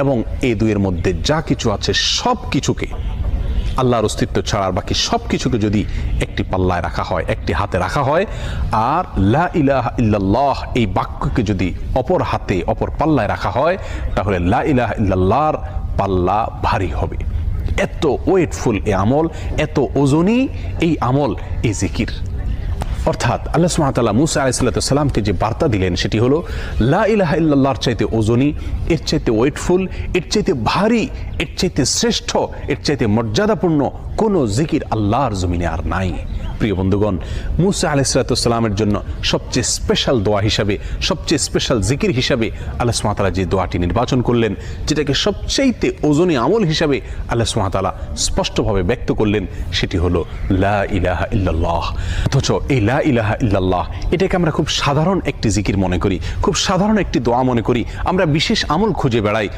এবং এই দুইয়ের মধ্যে যা কিছু আছে সব কিছুকে, আল্লাহর অস্তিত্ব ছাড়া বাকি সব কিছুকে যদি একটি পাল্লায় রাখা হয়, একটি হাতে রাখা হয়, আর লা ইলাহা ইল্লাল্লাহ এই বাক্যকে যদি অপর হাতে অপর পাল্লায় রাখা হয়, তাহলে লা ইলাহা ইল্লাল্লাহর পাল্লা ভারী হবে। এত ওয়েটফুল এই আমল, এত ওজনী এই আমল, এই জিকির। অর্থাৎ আল্লাহ সুবহানাহু ওয়া তাআলা মুসা আলাইহিস সালামকে যে বার্তা দিলেন সেটি হলো লা ইলাহা ইল্লাল্লাহর চাইতে ওজনী, এর চাইতে ওয়েটফুল, এর চাইতে ভারী, এর চাইতে শ্রেষ্ঠ, এর চাইতে মর্যাদাপূর্ণ কোনো জিকির আল্লাহর জমিনে আর নাই। প্রিয় বন্ধুগণ, মুসা আলাইহিস সালামের জন্য সবচেয়ে স্পেশাল দোয়া হিসাবে, সবচেয়ে স্পেশাল জিকির হিসাবে আল্লাহ সুবহানাহু ওয়া তাআলা যে দোয়াটি নির্বাচন করলেন, যেটাকে সবচাইতে ওজনী আমল হিসাবে আল্লাহ সুবহানাহু ওয়া তাআলা স্পষ্টভাবে ব্যক্ত করলেন, সেটি হলো লা ইলাহা ইল্লাল্লাহ। অথচ এই লা ইলাহা ইল্লাল্লাহ এটাকে আমরা খুব সাধারণ একটি জিকির মনে করি, খুব সাধারণ একটি দোয়া মনে করি, আমরা বিশেষ আমল খুঁজে বেড়াই।